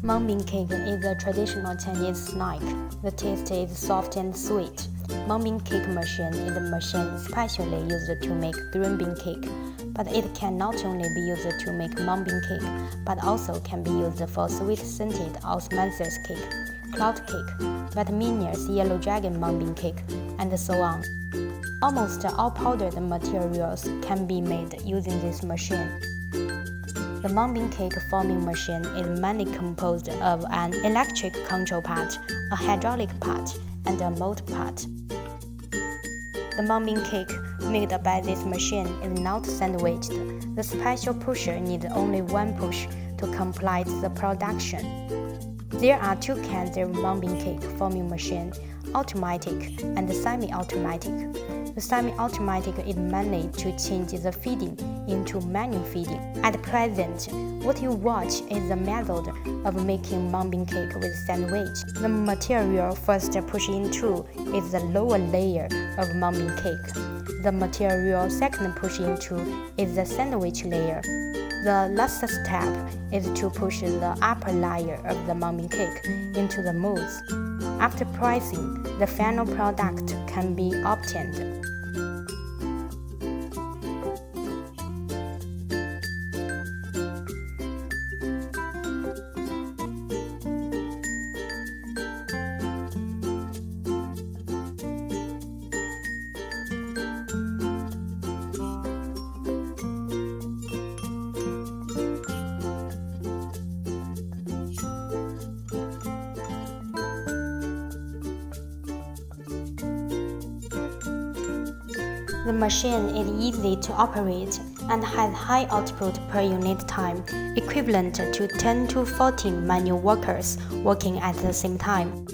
Mung bean cake is a traditional Chinese snack. The taste is soft and sweet. Mung bean cake machine is a machine specially used to make green bean cake, but it can not only be used to make mung bean cake, but also can be used for sweet-scented osmanthus cake, cloud cake, Vietnamese yellow dragon mung bean cake, and so on. Almost all powdered materials can be made using this machine. The mung bean cake forming machine is mainly composed of an electric control part, a hydraulic part, and a mold part. The mung bean cake made by this machine is not sandwiched. The special pusher needs only one push to complete the production. There are two kinds of mung bean cake forming machine, automatic and semi-automatic. The semi-automatic is mainly to change the feeding into manual feeding. At present, what you watch is the method of making mung bean cake with sandwich. The material first pushed into is the lower layer of mung bean cake. The material second pushed into is the sandwich layer. The last step is to push the upper layer of the mung bean cake into the molds. After pressing, the final product can be obtained. The machine is easy to operate and has high output per unit time, equivalent to 10 to 14 manual workers working at the same time.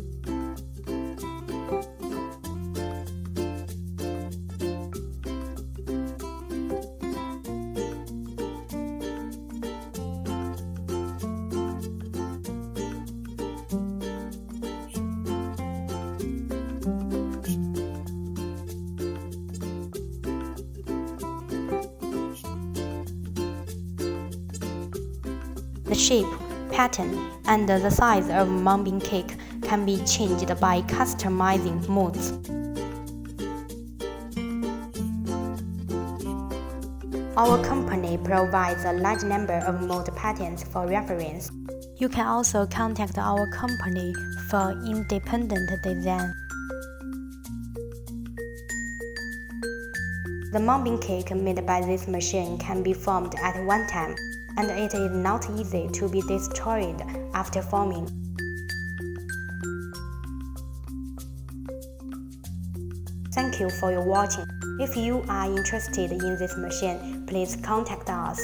The shape, pattern, and the size of mung bean cake can be changed by customizing molds. Our company provides a large number of mold patterns for reference. You can also contact our company for independent design. The mung bean cake made by this machine can be formed at one time, and it is not easy to be destroyed after forming. Thank you for your watching. If you are interested in this machine, please contact us.